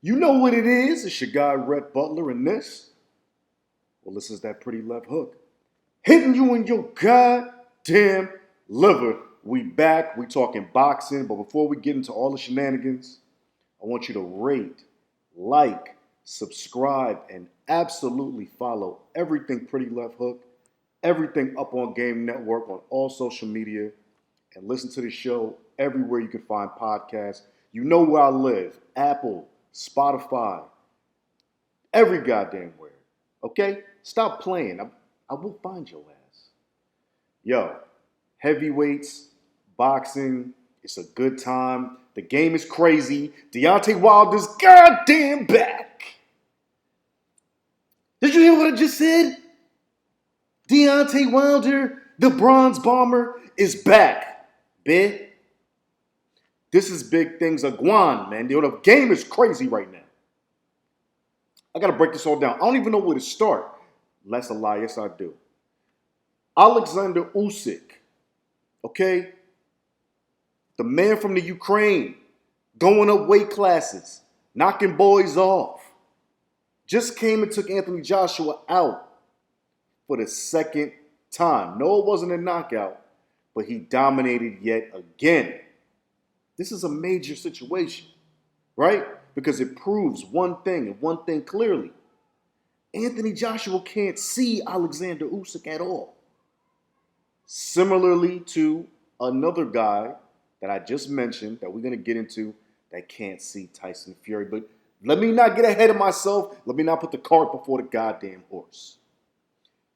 You know what it is. It's your guy, Rhett, Butler, and this is that pretty left hook. Hitting you in your goddamn liver. We back. We talking boxing. But before we get into all the shenanigans, I want you to rate, like, subscribe, and absolutely follow everything Pretty Left Hook, everything up on Game Network on all social media, and listen to the show everywhere you can find podcasts. You know where I live. Apple, Spotify, every goddamn where. Okay? Stop playing. I will find your ass. Yo, heavyweights, boxing, it's a good time. The game is crazy. Deontay Wilder's goddamn back. Did you hear what I just said? Deontay Wilder, the bronze bomber, is back, bitch. This is big things are going, man. The game is crazy right now. I got to break this all down. I don't even know where to start. That's a lie. Yes, I do. Oleksandr Usyk, okay? The man from the Ukraine, going up weight classes, knocking boys off. Just came and took Anthony Joshua out for the second time. No, it wasn't a knockout, but he dominated yet again. This is a major situation, right? Because it proves one thing and one thing clearly. Anthony Joshua can't see Oleksandr Usyk at all. Similarly to another guy that I just mentioned that we're going to get into that can't see Tyson Fury. But let me not get ahead of myself. Let me not put the cart before the goddamn horse.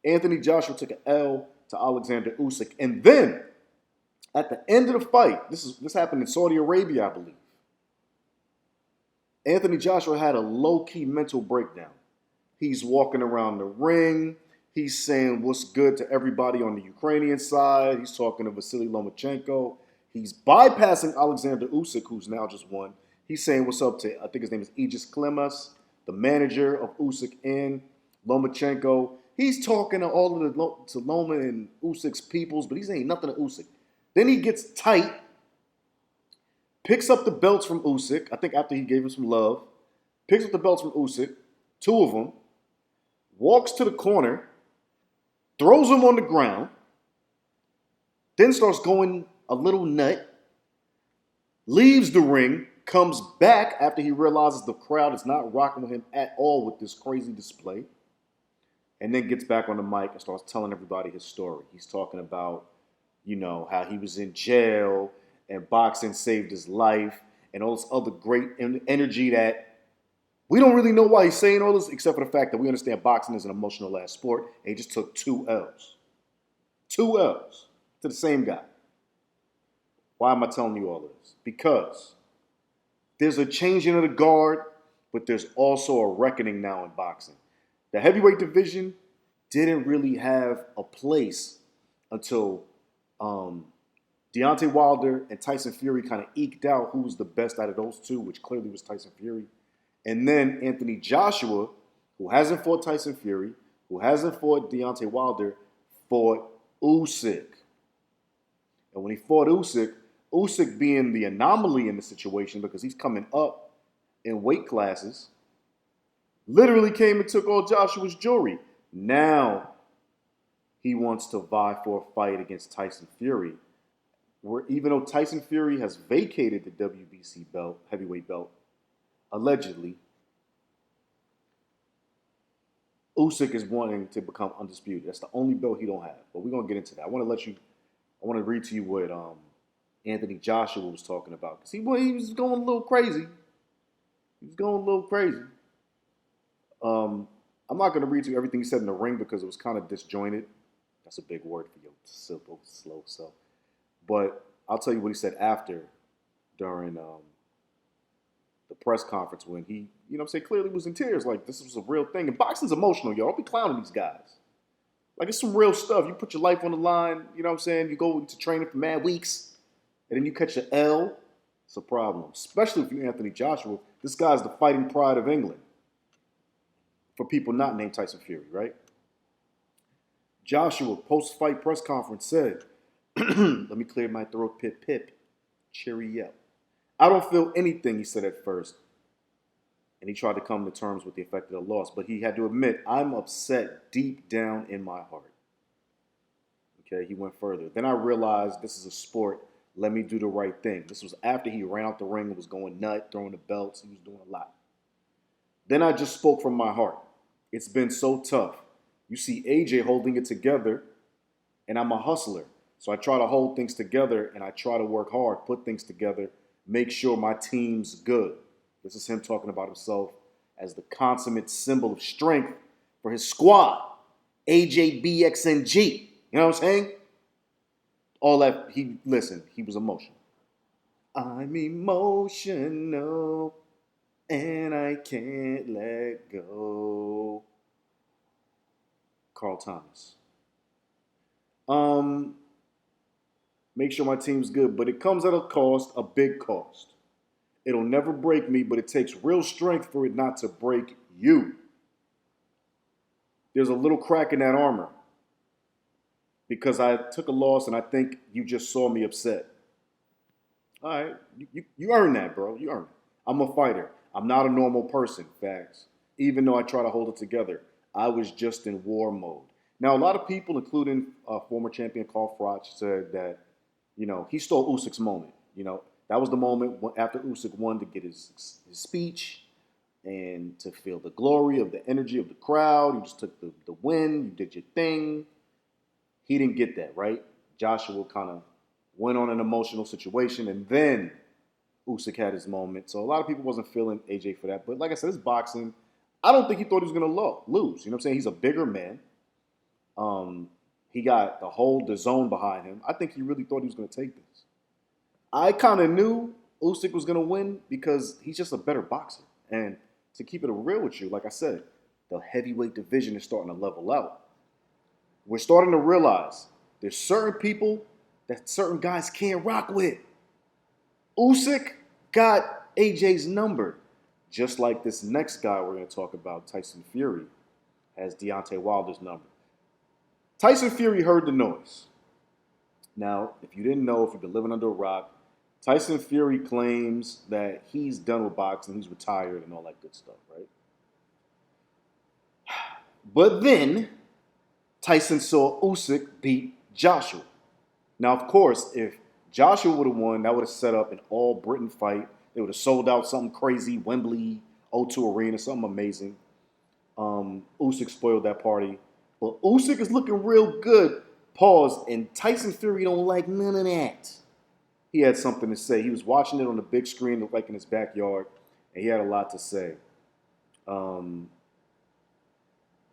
Anthony Joshua took an L to Oleksandr Usyk. And then, at the end of the fight, this happened in Saudi Arabia, I believe. Anthony Joshua had a low-key mental breakdown. He's walking around the ring. He's saying what's good to everybody on the Ukrainian side. He's talking to Vasily Lomachenko. He's bypassing Oleksandr Usyk, who's now just won. He's saying what's up to, I think his name is Aegis Klimas, the manager of Usyk and Lomachenko. He's talking to all of to Loma and Usyk's peoples, but he's saying nothing to Usyk. Then he gets tight, picks up the belts from Usyk, I think after he gave him some love, picks up the belts from Usyk, two of them, walks to the corner, throws him on the ground, then starts going a little nut, leaves the ring, comes back after he realizes the crowd is not rocking with him at all with this crazy display, and then gets back on the mic and starts telling everybody his story. He's talking about, how he was in jail and boxing saved his life and all this other great energy that we don't really know why he's saying all this, except for the fact that we understand boxing is an emotional-ass sport, and he just took 2 L's. 2 L's to the same guy. Why am I telling you all this? Because there's a changing of the guard, but there's also a reckoning now in boxing. The heavyweight division didn't really have a place until Deontay Wilder and Tyson Fury kind of eked out who was the best out of those two, which clearly was Tyson Fury. And then Anthony Joshua, who hasn't fought Tyson Fury, who hasn't fought Deontay Wilder, fought Usyk. And when he fought Usyk, Usyk being the anomaly in the situation because he's coming up in weight classes, literally came and took all Joshua's jewelry. Now he wants to vie for a fight against Tyson Fury, where even though Tyson Fury has vacated the WBC belt, heavyweight belt, allegedly, Usyk is wanting to become undisputed. That's the only belt he don't have. But we're gonna get into that. I want to read to you what Anthony Joshua was talking about. Because he was going a little crazy. I'm not going to read to you everything he said in the ring because it was kind of disjointed. That's a big word for your simple, slow self. But I'll tell you what he said after, during the press conference when he, clearly was in tears. Like, this was a real thing. And boxing's emotional, y'all. Don't be clowning these guys. Like, it's some real stuff. You put your life on the line, you go into training for mad weeks, and then you catch an L. It's a problem. Especially if you're Anthony Joshua. This guy's the fighting pride of England. For people not named Tyson Fury, right? Joshua, post-fight press conference, said, let me clear my throat, pip, cheerio. I don't feel anything, he said at first. and he tried to come to terms with the effect of the loss. But he had to admit, I'm upset deep down in my heart. Okay, he went further. Then I realized this is a sport. Let me do the right thing. This was after he ran out the ring and was going nut, throwing the belts. He was doing a lot. Then I just spoke from my heart. It's been so tough. You see AJ holding it together, and I'm a hustler. So I try to hold things together, and I try to work hard, put things together, make sure my team's good. This is him talking about himself as the consummate symbol of strength for his squad, AJBXNG. You know what I'm saying? All that, he was emotional. I'm emotional, and I can't let go. Carl Thomas. Make sure my team's good, but it comes at a cost, a big cost. It'll never break me, but it takes real strength for it not to break you. There's a little crack in that armor because I took a loss and I think you just saw me upset. All right, you earned that, bro. You earned it. I'm a fighter. I'm not a normal person, facts. Even though I try to hold it together, I was just in war mode. Now, a lot of people, including former champion Carl Froch, said that, he stole Usyk's moment. That was the moment after Usyk won to get his speech and to feel the glory of the energy of the crowd. You just took the win. You did your thing. He didn't get that, right? Joshua kind of went on an emotional situation, and then Usyk had his moment. So a lot of people wasn't feeling AJ for that. But like I said, it's boxing. I don't think he thought he was going to lose. You know what I'm saying? He's a bigger man. He got the whole DAZN behind him. I think he really thought he was going to take this. I kind of knew Usyk was going to win because he's just a better boxer. And to keep it real with you, like I said, the heavyweight division is starting to level out. We're starting to realize there's certain people that certain guys can't rock with. Usyk got AJ's number, just like this next guy we're going to talk about, Tyson Fury, has Deontay Wilder's number. Tyson Fury heard the noise. Now, if you didn't know, if you've been living under a rock, Tyson Fury claims that he's done with boxing, he's retired and all that good stuff, right? But then, Tyson saw Usyk beat Joshua. Now, of course, if Joshua would have won, that would have set up an all-Britain fight. They would have sold out something crazy, Wembley, O2 Arena, something amazing. Usyk spoiled that party. But Usyk is looking real good. Pause. And Tyson Fury don't like none of that. He had something to say. He was watching it on the big screen, like in his backyard, and he had a lot to say.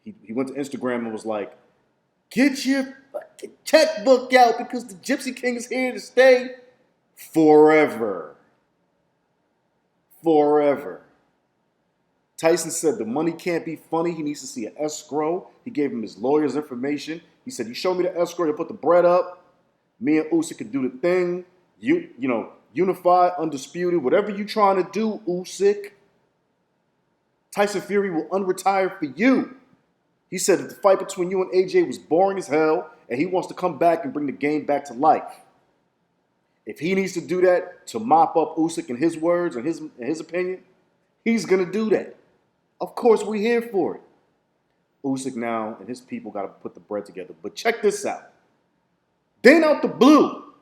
He went to Instagram and was like, "Get your fucking checkbook out because the Gypsy King is here to stay forever." Forever. Tyson said the money can't be funny. He needs to see an escrow. He gave him his lawyer's information. He said, "You show me the escrow, you put the bread up. Me and Usyk can do the thing. Unify, undisputed, whatever you trying to do, Usyk. Tyson Fury will unretire for you." He said that the fight between you and AJ was boring as hell, and he wants to come back and bring the game back to life. If he needs to do that to mop up Usyk in his words and his opinion, he's going to do that. Of course, we're here for it. Usyk now and his people got to put the bread together. But check this out. Then out the blue,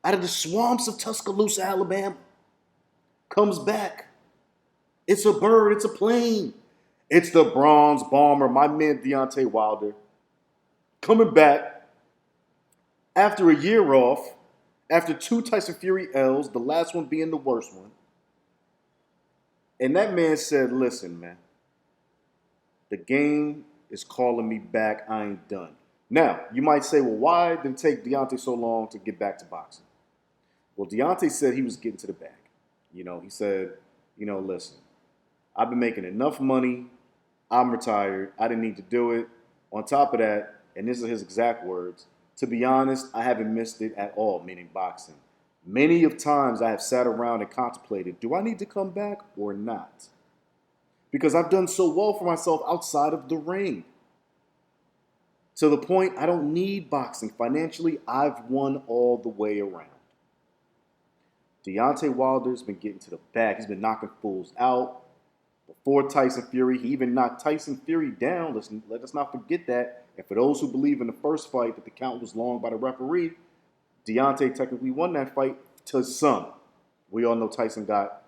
out of the swamps of Tuscaloosa, Alabama, comes back. It's a bird. It's a plane. It's the Bronze Bomber, my man Deontay Wilder, coming back after a year off, after 2 Tyson Fury L's, the last one being the worst one. And that man said, "Listen, man, the game is calling me back. I ain't done." Now, you might say, well, why did it take Deontay so long to get back to boxing? Well, Deontay said he was getting to the bag. He said, listen, I've been making enough money. I'm retired. I didn't need to do it. On top of that, and these are his exact words, "To be honest, I haven't missed it at all," meaning boxing. "Many of times I have sat around and contemplated, do I need to come back or not? Because I've done so well for myself outside of the ring. To the point I don't need boxing. Financially, I've won all the way around." Deontay Wilder's been getting to the back. He's been knocking fools out. Before Tyson Fury, he even knocked Tyson Fury down. Let us not forget that. And for those who believe in the first fight that the count was long by the referee, Deontay technically won that fight to some. We all know Tyson got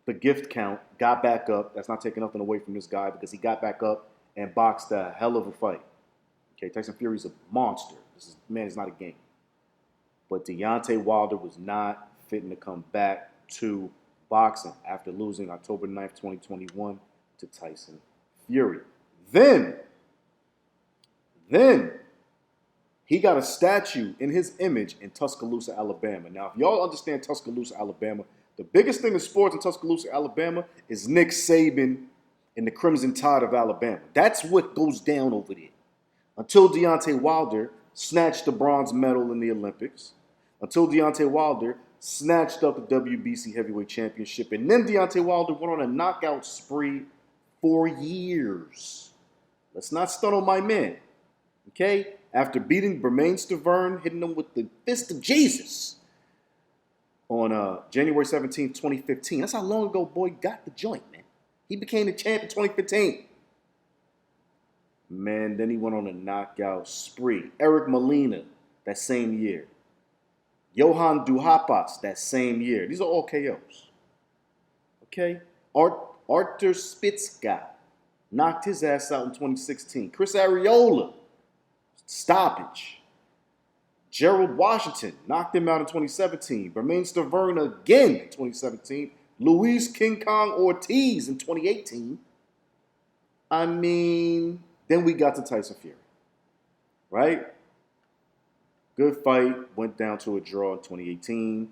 the gift count, got back up. That's not taking nothing away from this guy because he got back up and boxed a hell of a fight. Okay, Tyson Fury's a monster. Man is not a game. But Deontay Wilder was not fitting to come back to boxing after losing October 9th, 2021 to Tyson Fury. Then he got a statue in his image in Tuscaloosa, Alabama. Now, if y'all understand Tuscaloosa, Alabama, the biggest thing in sports in Tuscaloosa, Alabama is Nick Saban and the Crimson Tide of Alabama. That's what goes down over there. Until Deontay Wilder snatched the bronze medal in the Olympics, until Deontay Wilder snatched up the WBC Heavyweight Championship, and then Deontay Wilder went on a knockout spree for years. Let's not stun on my man, okay? After beating Bermane Stiverne, hitting him with the fist of Jesus on January 17th, 2015. That's how long ago boy got the joint, man. He became the champ in 2015. Man, then he went on a knockout spree. Eric Molina, that same year. Johan Duhaupas, that same year. These are all KOs. Okay? Artur Spitzka knocked his ass out in 2016. Chris Arreola, stoppage. Gerald Washington knocked him out in 2017. Bermane Stiverne again in 2017. Luis King Kong Ortiz in 2018. I mean, then we got to Tyson Fury. Right? Good fight. Went down to a draw in 2018.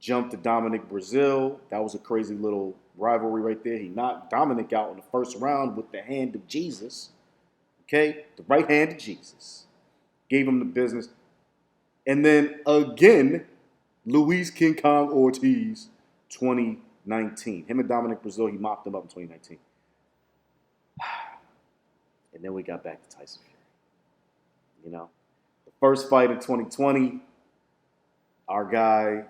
Jumped to Dominic Brazil. That was a crazy little rivalry right there. He knocked Dominic out in the first round with the hand of Jesus. Okay? The right hand of Jesus. Gave him the business. And then again, Luis King Kong Ortiz, 2019. Him and Dominic Brazil, he mopped him up in 2019. And then we got back to Tyson Fury. You know? First fight in 2020, our guy,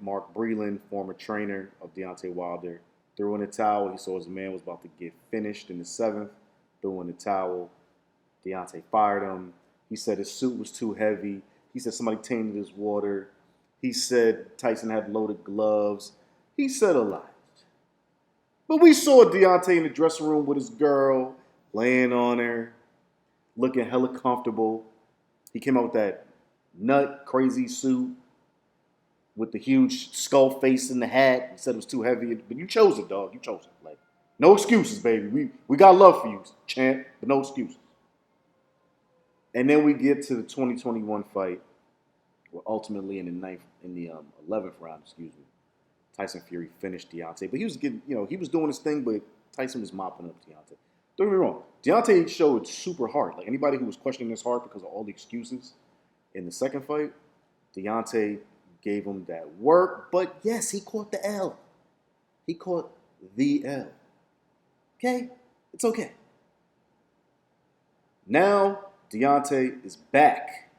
Mark Breland, former trainer of Deontay Wilder, threw in the towel. He saw his man was about to get finished in the 7th, threw in the towel. Deontay fired him. He said his suit was too heavy. He said somebody tainted his water. He said Tyson had loaded gloves. He said a lot. But we saw Deontay in the dressing room with his girl, laying on her, looking hella comfortable. He came out with that nut crazy suit with the huge skull face and the hat. He said it was too heavy, but you chose it, dog. You chose it. Like, no excuses, baby. We got love for you, champ, but no excuses. And then we get to the 2021 fight, where ultimately in the 11th round, Tyson Fury finished Deontay. But he was getting, he was doing his thing, but Tyson was mopping up Deontay. Don't get me wrong. Deontay showed super heart. Like, anybody who was questioning his heart because of all the excuses in the second fight, Deontay gave him that work. But yes, he caught the L. He caught the L. Okay? It's okay. Now, Deontay is back.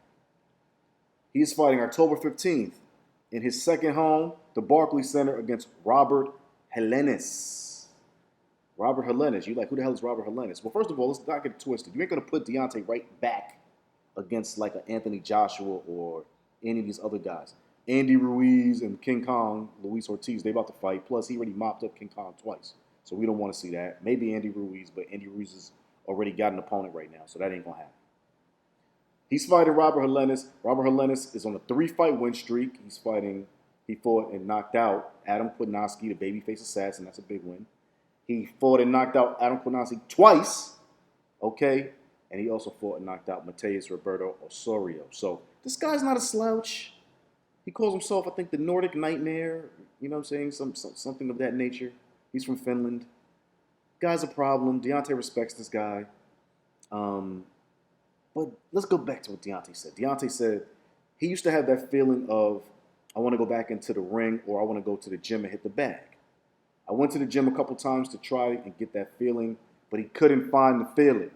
He is fighting October 15th in his second home, the Barclays Center, against Robert Helenius. Robert Helenius. You like, who the hell is Robert Helenius? Well, first of all, let's not get it twisted. You ain't going to put Deontay right back against like an Anthony Joshua or any of these other guys. Andy Ruiz and King Kong, Luis Ortiz, they about to fight. Plus, he already mopped up King Kong twice. So we don't want to see that. Maybe Andy Ruiz, but Andy Ruiz has already got an opponent right now, so that ain't going to happen. He's fighting Robert Helenius. Robert Helenius is on a 3-fight win streak. He fought and knocked out Adam Kwasniewski, the babyface assassin. That's a big win. He fought and knocked out Adam Kwasniewski twice, okay? And he also fought and knocked out Mateus Roberto Osorio. So this guy's not a slouch. He calls himself, I think, the Nordic Nightmare. You know what I'm saying? Something of that nature. He's from Finland. Guy's a problem. Deontay respects this guy. But let's go back to what Deontay said. Deontay said he used to have that feeling of, I want to go back into the ring or I want to go to the gym and hit the bag. I went to the gym a couple times to try and get that feeling, but he couldn't find the feeling.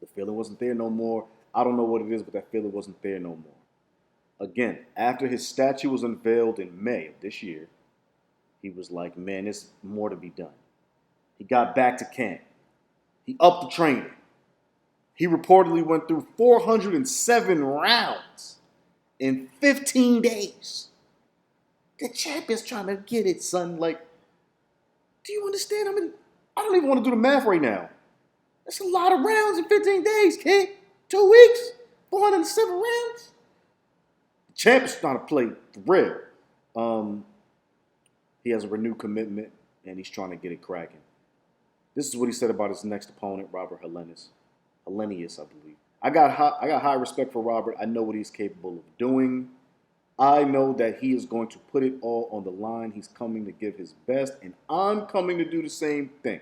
The feeling wasn't there no more. I don't know what it is, but that feeling wasn't there no more. Again, after his statue was unveiled in May of this year, he was like, man, there's more to be done. He got back to camp. He upped the training. He reportedly went through 407 rounds in 15 days. The champ is trying to get it, son. Like, do you understand? I mean, I don't even want to do the math right now. That's a lot of rounds in 15 days, kid. 2 weeks, 407 rounds. The champ is trying to play for real. He has a renewed commitment, and he's trying to get it cracking. This is what he said about his next opponent, Robert Helenius. Helenius, I believe. I got high respect for Robert. I know what he's capable of doing. I know that he is going to put it all on the line. He's coming to give his best, and I'm coming to do the same thing.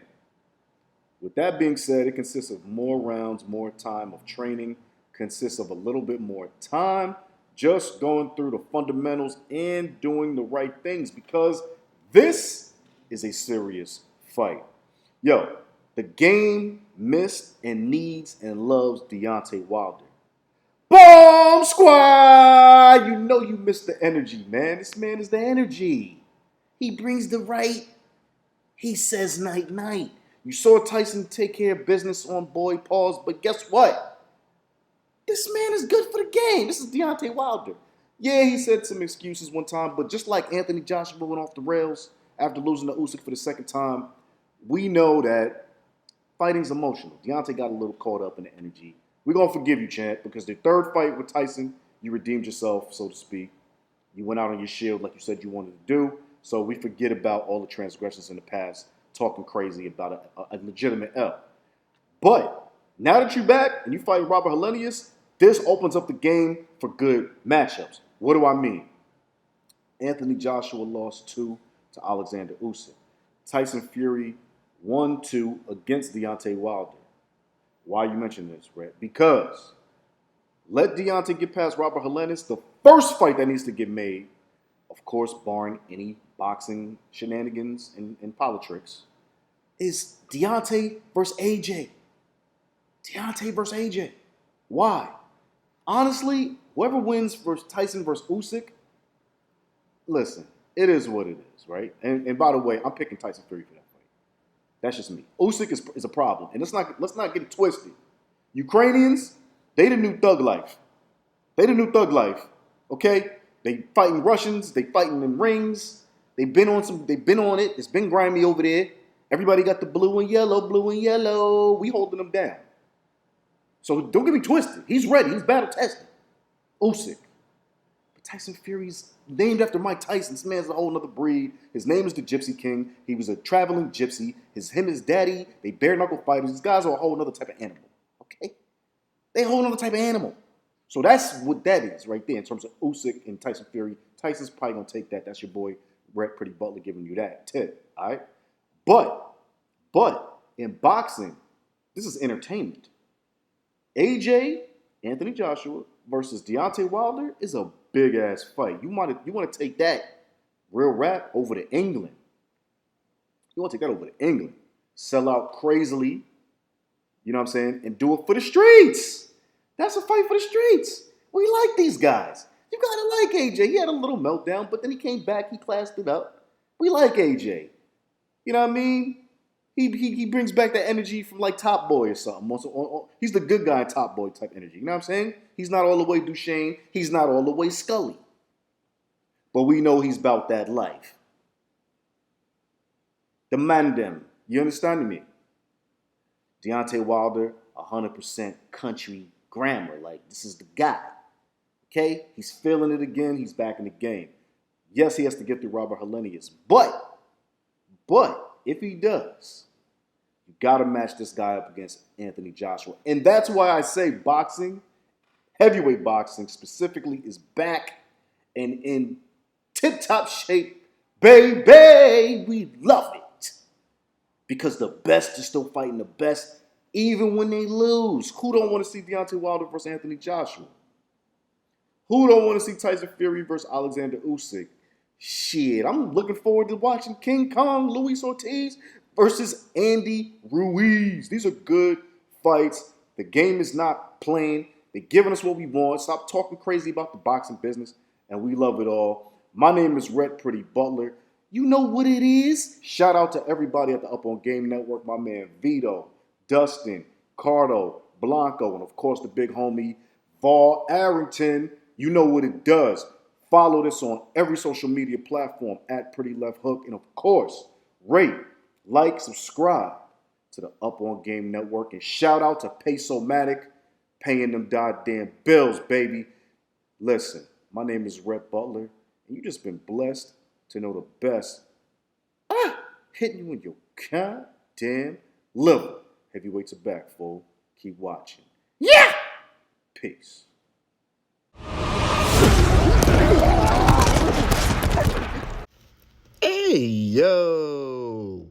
With that being said, it consists of more rounds, more time of training, consists of a little bit more time just going through the fundamentals and doing the right things because this is a serious fight. Yo, the game missed and needs and loves Deontay Wilder. Bomb Squad! You know you missed the energy, man. This man is the energy. He brings the right. He says night-night. You saw Tyson take care of business on boy pause, but guess what? This man is good for the game. This is Deontay Wilder. Yeah, he said some excuses one time, but just like Anthony Joshua went off the rails after losing to Usyk for the second time, we know that fighting's emotional. Deontay got a little caught up in the energy. We're going to forgive you, champ, because the third fight with Tyson, you redeemed yourself, so to speak. You went out on your shield like you said you wanted to do, so we forget about all the transgressions in the past, talking crazy about a legitimate L. But now that you're back and you fight Robert Helenius, this opens up the game for good matchups. What do I mean? Anthony Joshua lost 2 to Oleksandr Usyk. Tyson Fury 1-2 against Deontay Wilder. Why you mention this, Rhett? Because let Deontay get past Robert Helenius. The first fight that needs to get made, of course, barring any boxing shenanigans and politics, is Deontay versus AJ. Deontay versus AJ. Why? Honestly, whoever wins versus Tyson versus Usyk, listen, it is what it is, right? And by the way, I'm picking Tyson Fury for that fight. That's just me. Usyk is a problem. And let's not get it twisted. Ukrainians, they the new thug life. They the new thug life. Okay? They fighting Russians, they fighting in rings. They've been on it. It's been grimy over there. Everybody got the blue and yellow. We holding them down. So don't get me twisted. He's ready. He's battle tested. Usyk. But Tyson Fury's named after Mike Tyson. This man's a whole other breed. His name is the Gypsy King. He was a traveling gypsy. Him and his daddy, they bare knuckle fighters. These guys are a whole other type of animal. Okay? They a whole other type of animal. So that's what that is right there in terms of Usyk and Tyson Fury. Tyson's probably going to take that. That's your boy, Rhett, Pritty Butler, giving you that tip. All right? But in boxing, this is entertainment. AJ, Anthony Joshua, versus Deontay Wilder is a big-ass fight. You want to take that real rap over to England. You want to take that over to England. Sell out crazily, you know what I'm saying, and do it for the streets. That's a fight for the streets. We like these guys. You got to like AJ. He had a little meltdown, but then he came back. He classed it up. We like AJ. You know what I mean? He brings back that energy from like Top Boy or something. He's the good guy Top Boy type energy. You know what I'm saying? He's not all the way Duchesne. He's not all the way Scully. But we know he's about that life. The man them. You understand me? Deontay Wilder, 100% country grammar. Like, this is the guy. Okay? He's feeling it again. He's back in the game. Yes, he has to get through Robert Helenius. But if he does, you got to match this guy up against Anthony Joshua. And that's why I say boxing, heavyweight boxing specifically, is back and in tip-top shape. Baby, we love it. Because the best is still fighting the best, even when they lose. Who don't want to see Deontay Wilder versus Anthony Joshua? Who don't want to see Tyson Fury versus Oleksandr Usyk? Shit, I'm looking forward to watching King Kong, Luis Ortiz versus Andy Ruiz. These are good fights. The game is not playing. They're giving us what we want. Stop talking crazy about the boxing business, and we love it all. My name is Rhett, Pritty Butler. You know what it is. Shout out to everybody at the Up On Game Network. My man Vito, Dustin, Cardo, Blanco, and of course the big homie Val Arrington. You know what it does. Follow this on every social media platform at Pretty Left Hook. And of course, rate, like, subscribe to the Up On Game Network. And shout out to Pace-O-Matic, paying them goddamn bills, baby. Listen, my name is Rhett Butler, and you just been blessed to know the best. Hitting you in your goddamn liver. Heavyweights are back, fool. Keep watching. Yeah! Peace. Hey, yo.